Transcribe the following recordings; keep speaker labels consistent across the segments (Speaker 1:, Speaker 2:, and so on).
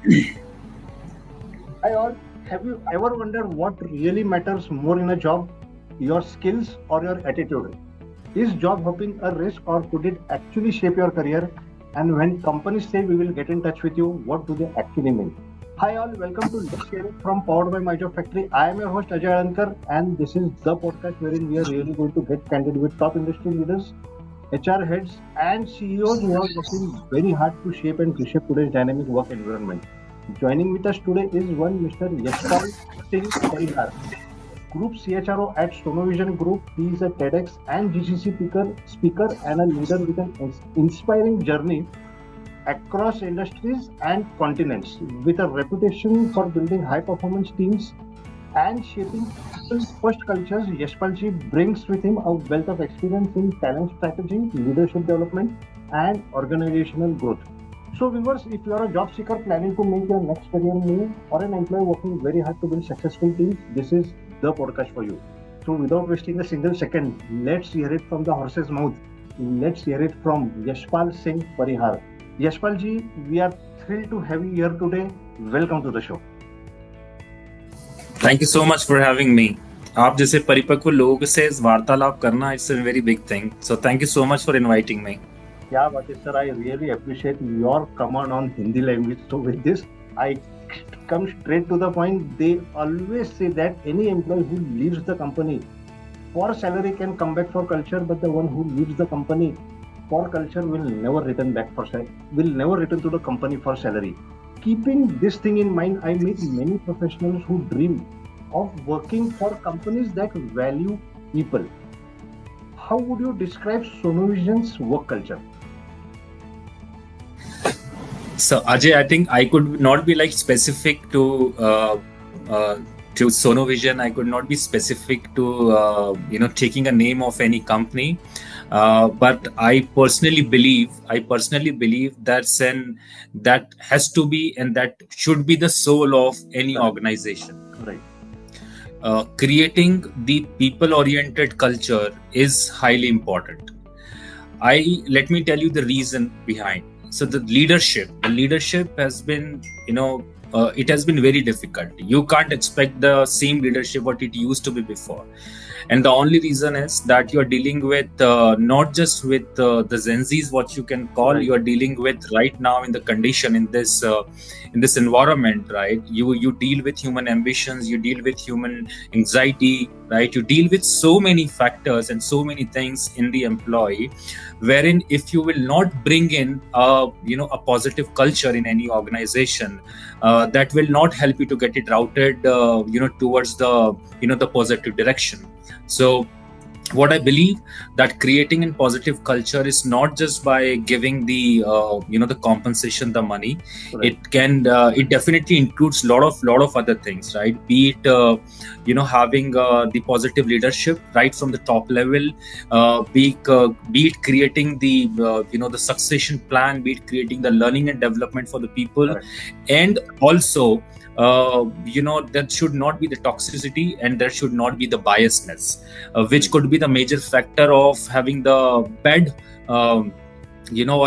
Speaker 1: Hi all. Have you ever wondered what really matters more in a job? Your skills or your attitude? Is job hopping a risk or could it actually shape your career? And when companies say we will get in touch with you, what do they actually mean? Hi all, welcome to Let's Hear It from Powered by My Job Factory. I am your host Ajay Alankar, and this is the podcast wherein we are really going to get candid with top industry leaders, HR heads, and CEOs who are working very hard to shape and reshape today's dynamic work environment. Joining with us today is one Mr. Yashpal Singh Parihar, Group CHRO at Sonovision Group. He is a TEDx and GCC speaker and a leader with an inspiring journey across industries and continents. With a reputation for building high-performance teams and shaping people-first cultures, Yashpalji brings with him a wealth of experience in talent strategy, leadership development, and organizational growth. So viewers, if you are a job seeker planning to make your next career move or an employee working very hard to build successful teams, this is the podcast for you. So without wasting a single second, let's hear it from the horse's mouth. Let's hear it from Yashpal Singh Parihar. Yashpal ji, we are thrilled to have you here today. Welcome to the show.
Speaker 2: Thank you so much for having me. आप जैसे परिपक्व लोगों से वार्तालाप करना it's a very big thing. So thank you so much for inviting me.
Speaker 1: क्या बात है sir, I really appreciate your command on Hindi language. So with this, I come straight to the point. They always say that any employee who leaves the company for salary can come back for culture, but the one who leaves the company for culture will never return to the company for salary. Keeping this thing in mind, I meet many professionals who dream of working for companies that value people. How would you describe Sonovision's work culture?
Speaker 2: So Ajay, I think I could not be like specific to Sonovision. I could not be specific to taking a name of any company. But I personally believe that has to be and that should be the soul of any organization.
Speaker 1: Right.
Speaker 2: Creating the people-oriented culture is highly important. Let me tell you the reason behind. So the leadership has been, it has been very difficult. You can't expect the same leadership what it used to be before. And the only reason is that you're dealing with not just with the Gen Zs, what you can call, right. You're dealing with right now in the condition in this environment, right? You deal with human ambitions, you deal with human anxiety, right? You deal with so many factors and so many things in the employee, wherein if you will not bring in a positive culture in any organization, that will not help you to get it routed towards the positive direction. So what I believe that creating a positive culture is not just by giving the the compensation, the money. Right. It definitely includes lot of other things, right? Be it having the positive leadership right from the top level, be it creating the the succession plan, be it creating the learning and development for the people. Right. And also that should not be the toxicity and there should not be the biasness, which could be the major factor of having the bad or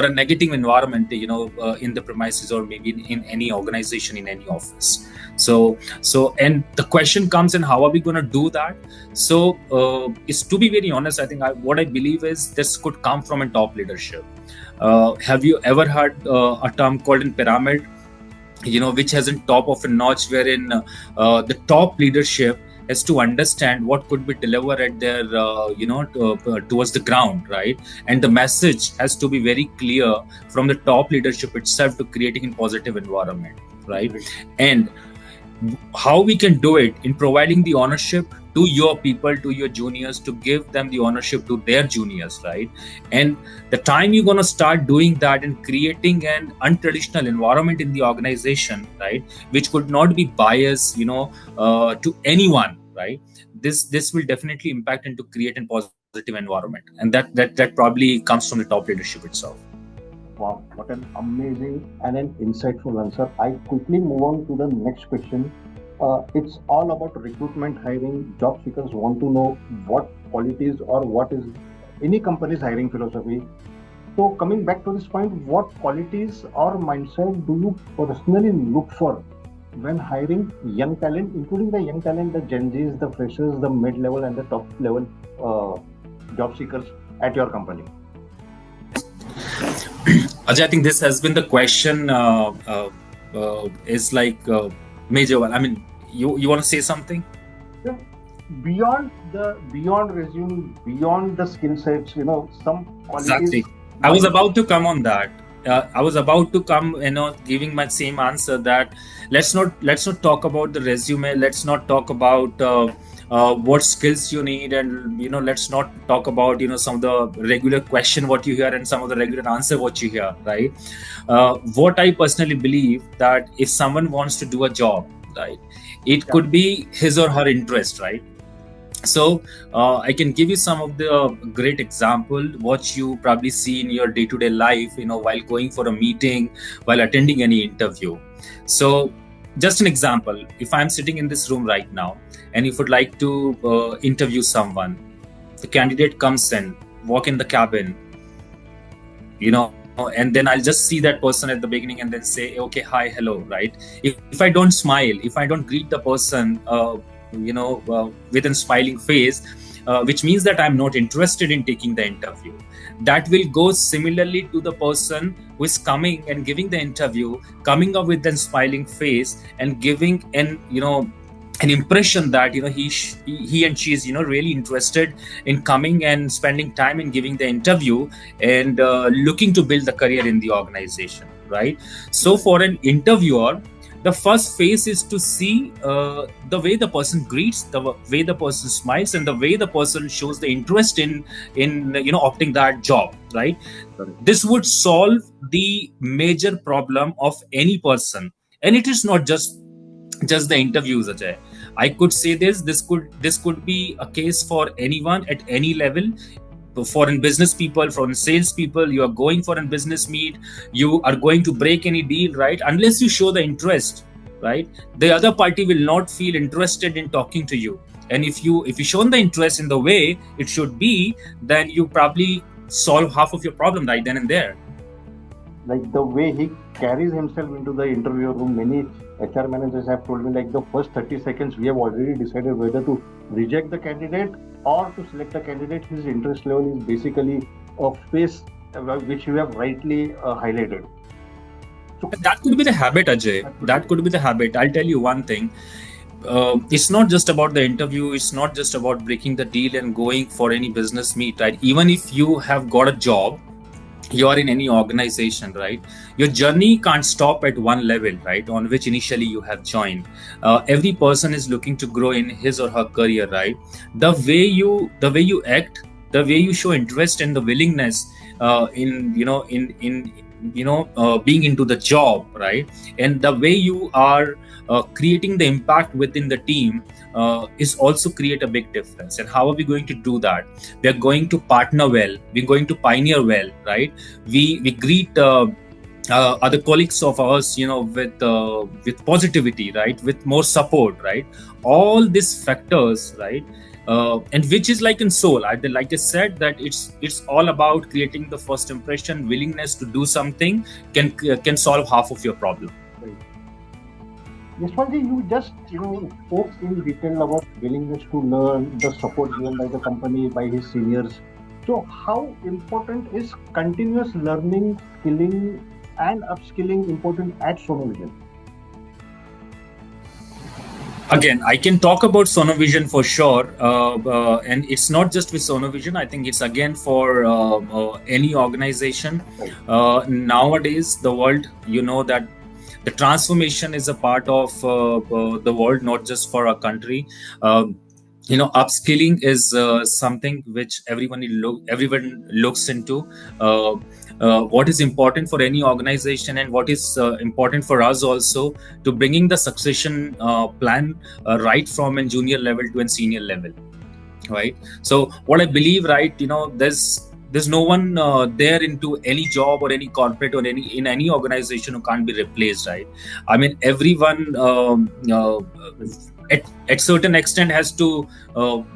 Speaker 2: a negative environment in the premises or maybe in any organization, in any office. So and the question comes in, how are we going to do that? So is to be very honest, I think what I believe is this could come from a top leadership. Have you ever heard a term called in pyramid, which has a top of a notch, wherein the top leadership has to understand what could be delivered at their towards the ground, right? And the message has to be very clear from the top leadership itself to creating a positive environment, right? And how we can do it in providing the ownership to your people, to your juniors, to give them the ownership to their juniors, right? And the time you're going to start doing that and creating an untraditional environment in the organization, right, which could not be biased to anyone, right? This will definitely impact and to create a positive environment, and that probably comes from the top leadership itself.
Speaker 1: Wow, what an amazing and an insightful answer. I quickly move on to the next question. It's all about recruitment, hiring. Job seekers want to know what qualities or what is any company's hiring philosophy. So coming back to this point, what qualities or mindset do you personally look for when hiring young talent, including the young talent, the Gen Zs, the freshers, the mid-level and the top-level job seekers at your company?
Speaker 2: Ajay, I think this has been the question. Is like major one. I mean, you want to say something?
Speaker 1: Yeah. Beyond resume, beyond the skill sets, some qualities.
Speaker 2: Exactly. I was about to come on that. I was about to come, giving my same answer that let's not talk about the resume. Let's not talk about what skills you need, and let's not talk about some of the regular question what you hear and some of the regular answer what you hear. Right. What I personally believe that if someone wants to do a job, right, it could be his or her interest, right. So I can give you some of the great example what you probably see in your day-to-day life, while going for a meeting, while attending any interview. So just an example, if I'm sitting in this room right now and if would like to interview someone, the candidate comes in, walk in the cabin, and then I'll just see that person at the beginning and then say, okay, hi, hello, right? If I don't smile, if I don't greet the person with a smiling face, which means that I'm not interested in taking the interview. That will go similarly to the person who is coming and giving the interview, coming up with a smiling face and giving an impression that he and she is really interested in coming and spending time in giving the interview and looking to build the career in the organization, right? So for an interviewer, the first phase is to see the way the person greets, the way the person smiles, and the way the person shows the interest in opting that job, right? This would solve the major problem of any person, and it is not just the interviews, Ajay. I could say this could be a case for anyone at any level. Foreign business people, foreign sales people, you are going for a business meet, you are going to break any deal, right? Unless you show the interest, right, the other party will not feel interested in talking to you. And if you shown the interest in the way it should be, then you probably solve half of your problem right then and there.
Speaker 1: Like the way he carries himself into the interview room, many HR managers have told me, like the first 30 seconds we have already decided whether to reject the candidate or to select the candidate. His interest level is basically a face which you have rightly highlighted.
Speaker 2: So that could be the habit, Ajay. That could be the habit. I'll tell you one thing. It's not just about the interview. It's not just about breaking the deal and going for any business meet, right? Even if you have got a job, you are in any organization, right? Your journey can't stop at one level, right, on which initially you have joined. Every person is looking to grow in his or her career, right? The way you act, the way you show interest and the willingness in being into the job, right, and the way you are creating the impact within the team is also create a big difference. And how are we going to do that? We are going to partner well, we're going to pioneer well, right? We greet other colleagues of ours with positivity, right, with more support, right? All these factors, right, and which is like in soul, like I said, that it's all about creating the first impression. Willingness to do something can solve half of your problem.
Speaker 1: Yashpal ji, you just spoke in detail about willingness to learn, the support given by the company, by his seniors. So how important is continuous learning, skilling and upskilling important at Sonovision?
Speaker 2: Again, I can talk about Sonovision for sure, and it's not just with Sonovision. I think it's again for any organization. Nowadays, the world, that the transformation is a part of the world, not just for our country. Upskilling is something which everyone looks into. What is important for any organization and what is important for us also, to bringing the succession plan right from a junior level to a senior level, right? So what I believe, right, there's no one there into any job or any corporate or in any organization who can't be replaced, right? I mean, everyone at certain extent has to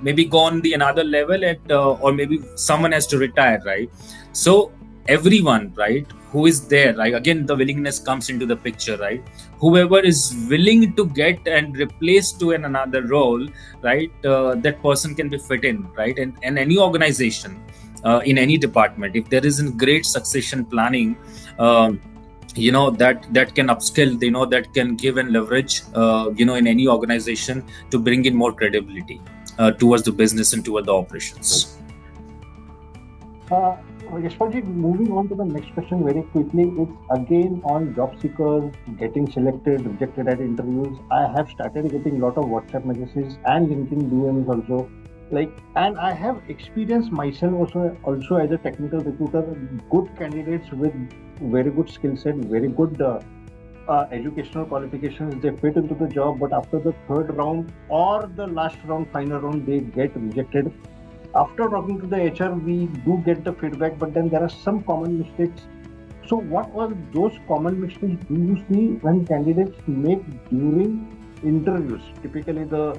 Speaker 2: maybe go on the another level or maybe someone has to retire, right? So everyone, right, who is there, right? Again, the willingness comes into the picture, right? Whoever is willing to get and replace to another role, right, that person can be fit in, right? And any organization, in any department, if there isn't great succession planning, that can upskill, that can give and leverage, in any organization to bring in more credibility towards the business and toward the operations.
Speaker 1: Yashpalji, moving on to the next question very quickly. It's again on job seekers getting selected, rejected at interviews. I have started getting a lot of WhatsApp messages and LinkedIn DMs also. And I have experienced myself also as a technical recruiter, good candidates with very good skill set, very good educational qualifications, they fit into the job, but after the third round or the last round, final round, they get rejected. After talking to the HR, we do get the feedback, but then there are some common mistakes. So what are those common mistakes do you see when candidates make during interviews, typically the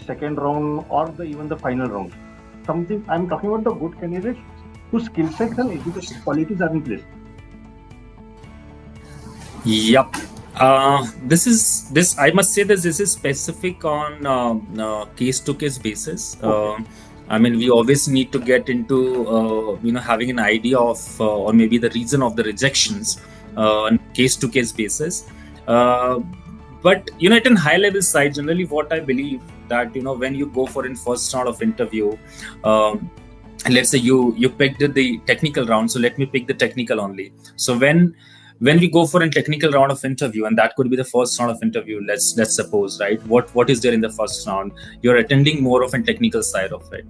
Speaker 1: second round or even the final round? Something I'm talking about the good candidates whose skill sets and education qualities are in place.
Speaker 2: Yep. I must say that this is specific on case to case basis. Okay. We always need to get into having an idea of or maybe the reason of the rejections on case to case basis. But at a high level side, generally what I believe that when you go for in first round of interview, let's say you picked the technical round, so let me pick the technical only. So when we go for a technical round of interview, and that could be the first round of interview, let's suppose, right? What is there in the first round? You're attending more of a technical side of it.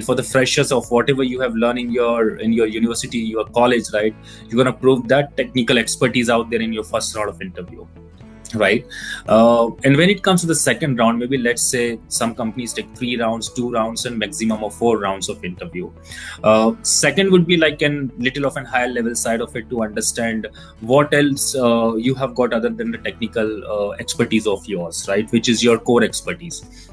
Speaker 2: For the freshers of whatever you have learned in your university, your college, right? You're gonna prove that technical expertise out there in your first round of interview, right? And when it comes to the second round, maybe let's say some companies take 3 rounds, 2 rounds, and maximum of 4 rounds of interview. Second would be like a little of a higher level side of it to understand what else you have got other than the technical expertise of yours, right? Which is your core expertise.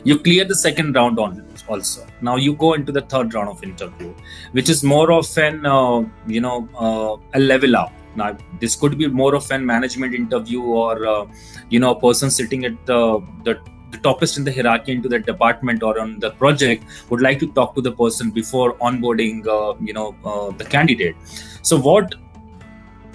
Speaker 2: You clear the second round on also. Now you go into the third round of interview, which is more of an a level up. Now, this could be more of a management interview or, a person sitting at the toppest in the hierarchy into the department or on the project would like to talk to the person before onboarding, the candidate. So what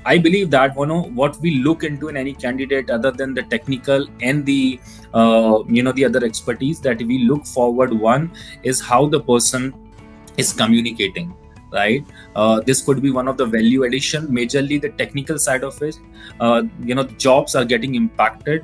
Speaker 2: I believe that, what we look into in any candidate other than the technical and the, the other expertise that we look forward, one is how the person is communicating. Right, this could be one of the value addition. Majorly, the technical side of it, jobs are getting impacted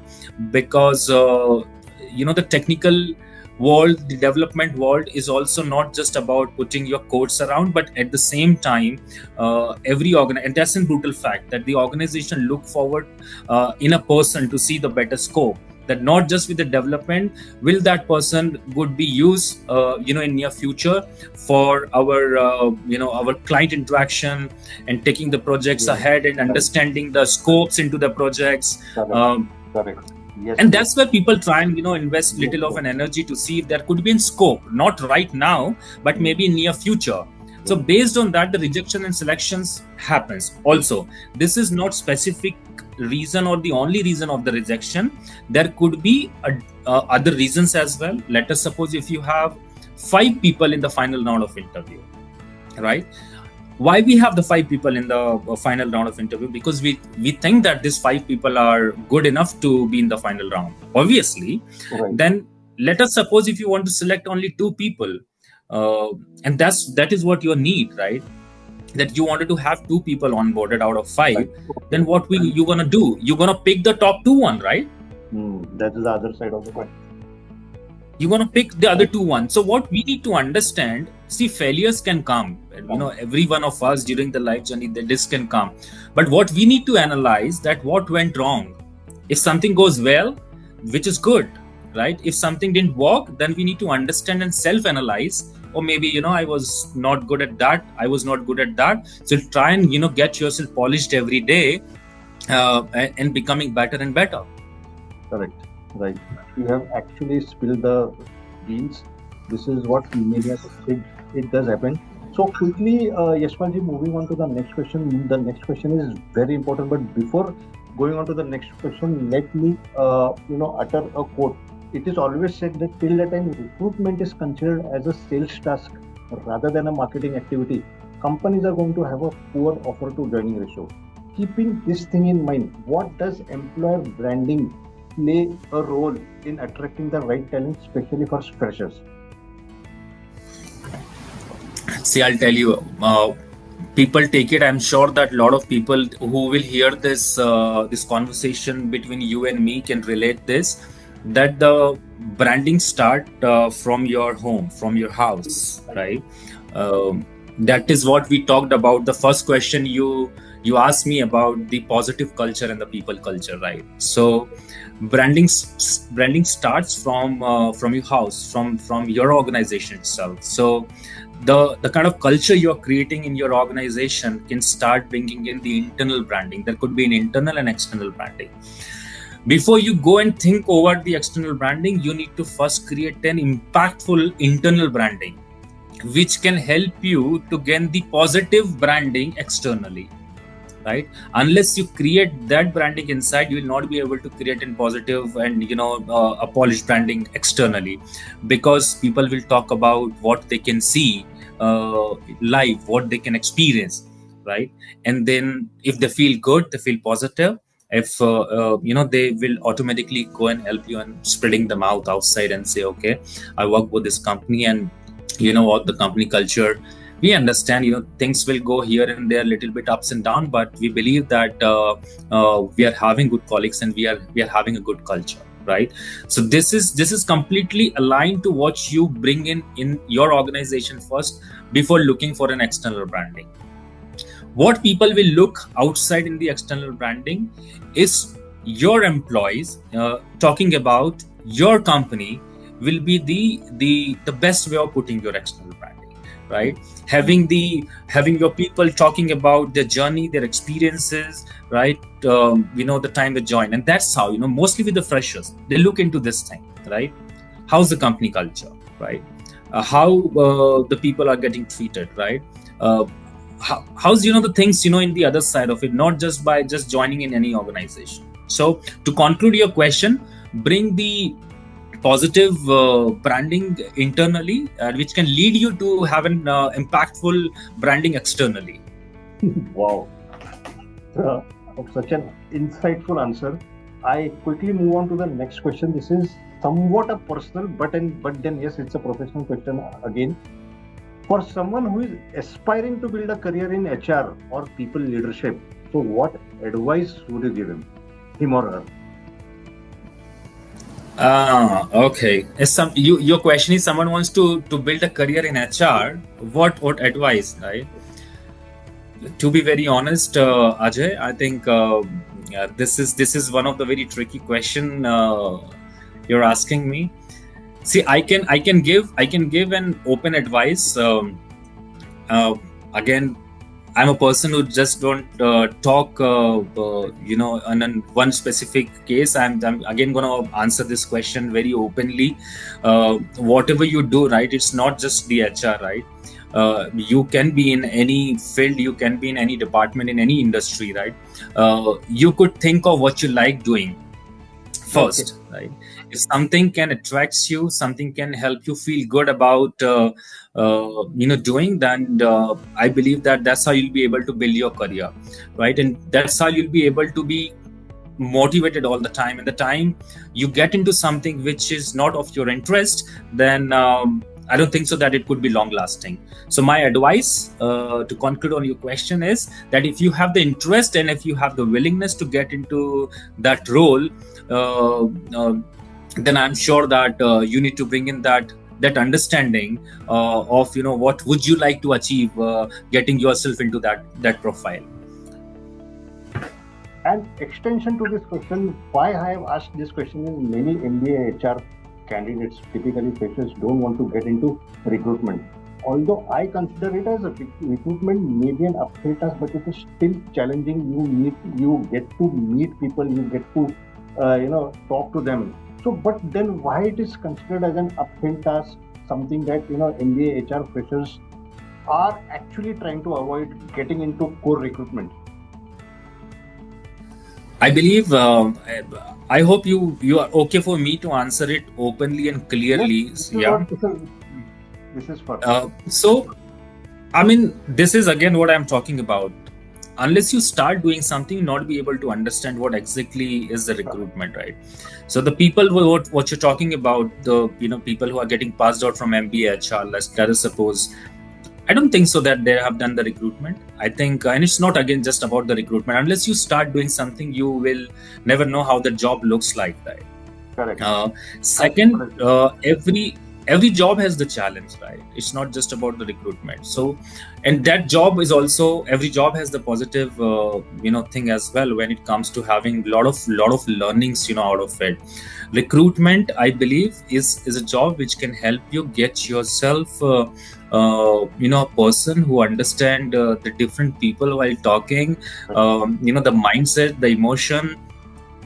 Speaker 2: because the technical world, the development world is also not just about putting your codes around, but at the same time, and that's a brutal fact that the organization look forward in a person to see the better scope. That not just with the development, will that person would be used, in near future for our, our client interaction and taking the projects ahead and understanding the scopes into the projects.
Speaker 1: Correct. Yes,
Speaker 2: and that's where people try and invest little of an energy to see if there could be in scope, not right now, but maybe in near future. So based on that, the rejection and selections happens. Also, this is not specific reason or the only reason of the rejection. There could be other reasons as well. Let us suppose if you have 5 people in the final round of interview, right? Why we have the 5 people in the final round of interview? Because we think that these 5 people are good enough to be in the final round. Obviously, right. Then let us suppose if you want to select only 2 people, and that is what you need, right? That you wanted to have 2 people onboarded out of 5, right. Then what you gonna do? You're gonna pick the top 2 one, right?
Speaker 1: That is the other side of the coin.
Speaker 2: You're gonna pick the other 2 one. So what we need to understand, see, failures can come. Every one of us during the life journey, this can come. But what we need to analyze that what went wrong. If something goes well, which is good, right? If something didn't work, then we need to understand and self-analyze. Or maybe, I was not good at that. I was not good at that. So try and, get yourself polished every day and becoming better and better.
Speaker 1: Correct. Right. You have actually spilled the beans. This is what many of it does happen. So quickly, Yashpal ji, moving on to the next question. The next question is very important, but before going on to the next question, let me, utter a quote. It is always said that till the time recruitment is considered as a sales task rather than a marketing activity, companies are going to have a poor offer to joining ratio. Keeping this thing in mind, what does employer branding play a role in attracting the right talent, especially for freshers?
Speaker 2: See, I'll tell you, people take it. I'm sure that a lot of people who will hear this conversation between you and me can relate this. That the branding start from your home, from your house, right? That is what we talked about. The first question you asked me about the positive culture and the people culture, right? So branding starts from your house, from your organization itself. So the kind of culture you're creating in your organization can start bringing in the internal branding. There could be an internal and external branding. Before you go and think over the external branding, you need to first create an impactful internal branding, which can help you to gain the positive branding externally, right? Unless you create that branding inside, you will not be able to create a positive and a polished branding externally, because people will talk about what they can see live, what they can experience, right? And then if they feel good, they feel positive, if they will automatically go and help you and spreading the mouth outside and say, okay, I work with this company, and you know what, the company culture, we understand, things will go here and there a little bit ups and down, but we believe that we are having good colleagues, and we are having a good culture, right? So this is completely aligned to what you bring in your organization first, before looking for an external branding. What people will look outside in the external branding is your employees talking about your company will be the best way of putting your external branding, right? Having your people talking about their journey, their experiences, right? The time they join, and that's how, mostly with the freshers, they look into this thing, right? How's the company culture, right? How the people are getting treated, right? How's the things in the other side of it, not just by just joining in any organization. So to conclude your question, bring the positive branding internally, which can lead you to have an impactful branding externally.
Speaker 1: Wow, such an insightful answer. I quickly move on to the next question. This is somewhat a personal, but then yes, it's a professional question again. For someone who is aspiring to build a career in HR or people leadership, so what advice would you give him or her?
Speaker 2: Okay. Your question is, someone wants to build a career in HR. What advice, right? To be very honest, Ajay, I think this is one of the very tricky question you're asking me. See, I can give an open advice. Again, I'm a person who just don't talk, on one specific case. I'm again going to answer this question very openly. Whatever you do, right? It's not just the HR, right? You can be in any field, you can be in any department, in any industry, right? You could think of what you like doing first, okay, right? If something can attract you, something can help you feel good about doing, then I believe that that's how you'll be able to build your career, right? And that's how you'll be able to be motivated all the time. And the time you get into something which is not of your interest, then I don't think so that it could be long lasting. So my advice to conclude on your question is that if you have the interest and if you have the willingness to get into that role, then I'm sure that you need to bring in that understanding of what would you like to achieve, getting yourself into that profile.
Speaker 1: And extension to this question, why I have asked this question is many MBA HR candidates, typically freshers, don't want to get into recruitment. Although I consider it as a recruitment may be an uphill task, but it is still challenging. You get to meet people, you get to talk to them. So, but then why it is considered as an uphill task, something that MBA HR freshers are actually trying to avoid getting into core recruitment?
Speaker 2: I believe. I hope you are okay for me to answer it openly and clearly.
Speaker 1: Yes, this is
Speaker 2: Yeah.
Speaker 1: what this is for.
Speaker 2: So, I mean, this is again what I'm talking about. Unless you start doing something, you not be able to understand what exactly is the recruitment, right? So the people what you're talking about, the people who are getting passed out from MBA HR, let us suppose. I don't think so that they have done the recruitment. I think, and it's not again just about the recruitment. Unless you start doing something, you will never know how the job looks like, right?
Speaker 1: Correct.
Speaker 2: Second, every job has the challenge, right? It's not just about the recruitment. So, and that job is also, every job has the positive thing as well when it comes to having lot of learnings out of it. Recruitment, I believe, is a job which can help you get yourself a person who understand the different people while talking, the mindset, the emotion,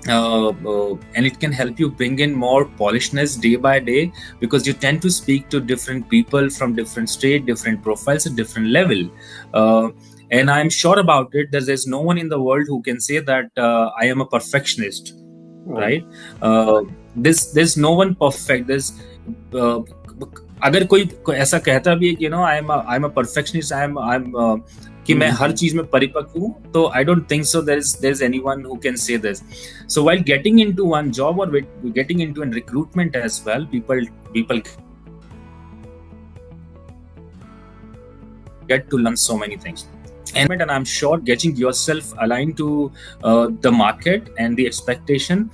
Speaker 2: and it can help you bring in more polishness day by day, because you tend to speak to different people from different state, different profiles at different level. And I'm sure about it that there's no one in the world who can say that I am a perfectionist, right? There's no one perfect. There's अगर कोई ऐसा कहता भी है कि I am a perfectionist, I am कि मैं हर चीज में परिपक्व हूँ, तो I don't think so there is anyone who can say this. So while getting into one job और getting into an recruitment as well, people get to learn so many things. And I'm sure getting yourself aligned to the market and the expectation,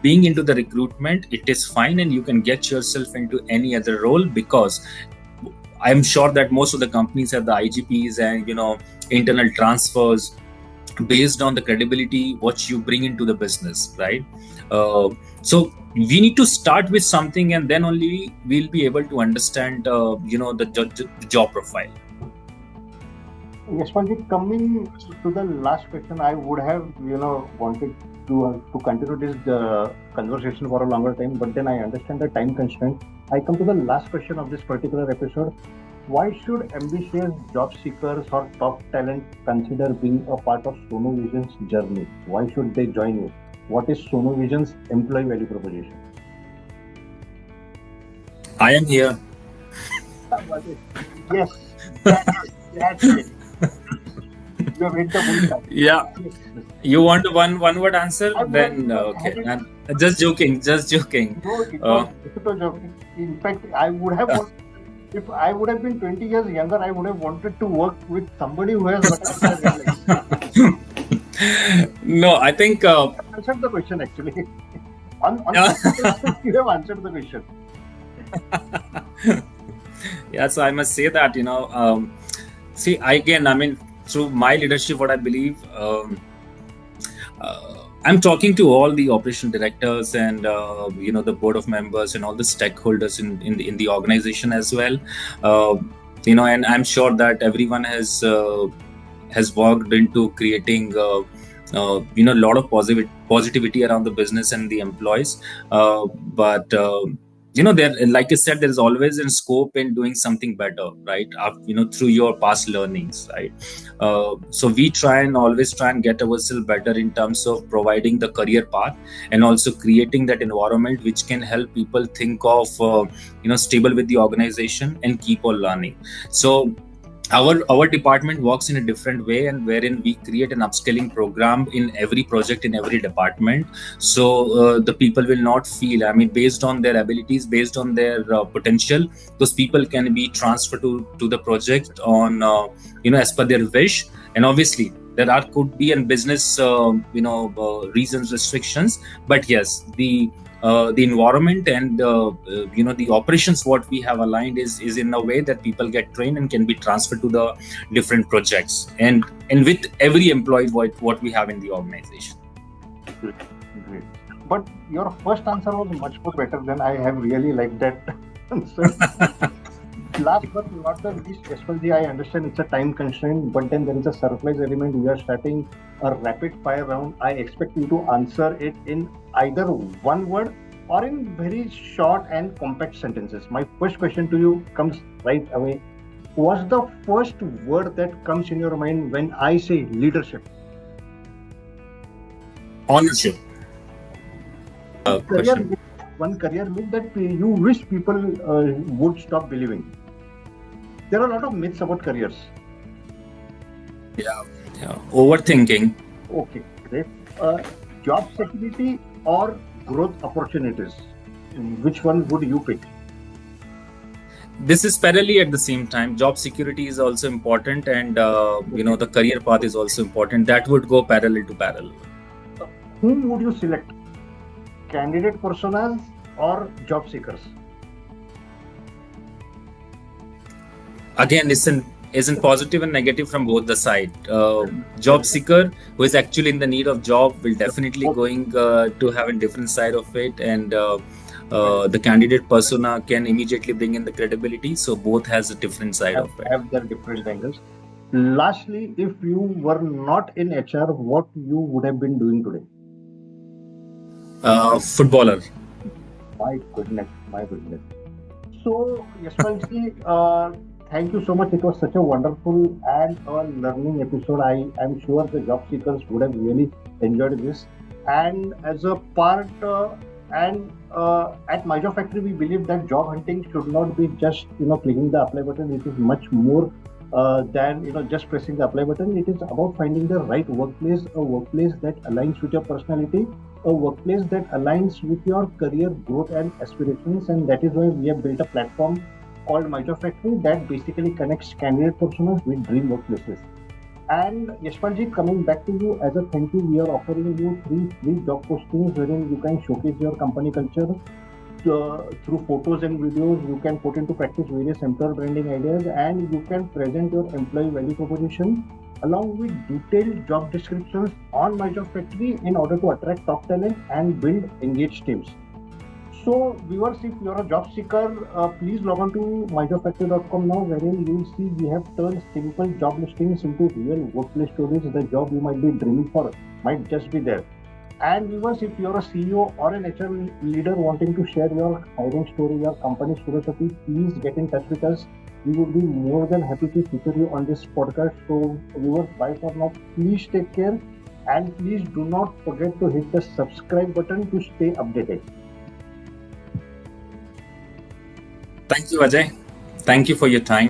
Speaker 2: being into the recruitment, it is fine, and you can get yourself into any other role, because I'm sure that most of the companies have the IGPs and internal transfers based on the credibility what you bring into the business, right? So we need to start with something, and then only we'll be able to understand the job profile.
Speaker 1: Yashpal ji, coming to the last question, I would have wanted to continue this conversation for a longer time, but then I understand the time constraint. I come to the last question of this particular episode. Why should ambitious job seekers or top talent consider being a part of Sonovision's journey? Why should they join you? What is Sonovision's employee value proposition?
Speaker 2: I am here.
Speaker 1: Yes, that's it. You have hit the bullseye.
Speaker 2: Yeah. You want a one word answer? Then okay. Just joking.
Speaker 1: No, it was joking. In fact, I would have if I would have been 20 years younger, I would have wanted to work with somebody who has
Speaker 2: No, I think
Speaker 1: answered the question actually. You have answered the question.
Speaker 2: Yeah, so I must say that see, again, I mean, through my leadership, what I believe, I'm talking to all the operation directors and the board of members and all the stakeholders in the organization as well. And I'm sure that everyone has worked into creating a lot of positivity around the business and the employees. But there, like I said, there is always a scope in doing something better, right? Through your past learnings, right? So we always try and get ourselves better in terms of providing the career path, and also creating that environment which can help people think of stable with the organization and keep on learning. So our department works in a different way, and wherein we create an upskilling program in every project, in every department. So the people will not feel, I mean, based on their abilities, based on their potential, those people can be transferred to the project on as per their wish. And obviously there could be in business reasons, restrictions, but yes, the environment and the operations what we have aligned is in a way that people get trained and can be transferred to the different projects, and with every employee what we have in the organization.
Speaker 1: Great. But your first answer was much more better than I have really liked that answer. Last but not the least, Yashpal ji, I understand it's a time constraint, but then there is a surprise element. We are starting a rapid fire round. I expect you to answer it in either one word or in very short and compact sentences. My first question to you comes right away. What's the first word that comes in your mind when I say leadership?
Speaker 2: Ownership.
Speaker 1: Career
Speaker 2: Question.
Speaker 1: myth, one career myth that you wish people would stop believing. There are a lot of myths about careers.
Speaker 2: Yeah. Overthinking.
Speaker 1: Okay, great. Uh, Job security or growth opportunities? Which one would you pick?
Speaker 2: This is parallelly at the same time. Job security is also important, and
Speaker 1: Okay.
Speaker 2: the career path is also important. That would go parallel to parallel.
Speaker 1: Whom would you select? Candidate personas or job seekers?
Speaker 2: Again, isn't positive and negative from both the side. Job seeker who is actually in the need of job will definitely
Speaker 1: Both
Speaker 2: going to have a different side of it, and the candidate persona can immediately bring in the credibility. So both has a different side of it.
Speaker 1: have their different angles. Lastly, if you were not in HR, what you would have been doing today?
Speaker 2: Footballer.
Speaker 1: My goodness, my goodness. So, Yashpal ji, thank you so much. It was such a wonderful and a learning episode. I am sure the job seekers would have really enjoyed this. And as a part, at My Job Factory, we believe that job hunting should not be just clicking the apply button. It is much more than just pressing the apply button. It is about finding the right workplace, a workplace that aligns with your personality, a workplace that aligns with your career growth and aspirations, and that is why we have built a platform called My Job Factory that basically connects candidate personas with dream workplaces. And Yashpalji, coming back to you, as a thank you, we are offering you 3 free job postings wherein you can showcase your company culture through photos and videos. You can put into practice various employer branding ideas, and you can present your employee value proposition along with detailed job descriptions on My Job Factory in order to attract top talent and build engaged teams. So, viewers, if you're a job seeker, please log on to myjobfactory.com now, wherein you will see we have turned simple job listings into real workplace stories. The job you might be dreaming for might just be there. And viewers, if you're a CEO or an HR leader wanting to share your hiring story, your company's philosophy, please get in touch with us. We would be more than happy to feature you on this podcast. So, viewers, bye for now. Please take care, and please do not forget to hit the subscribe button to stay updated.
Speaker 2: Thank you, Ajay. Thank you for your time.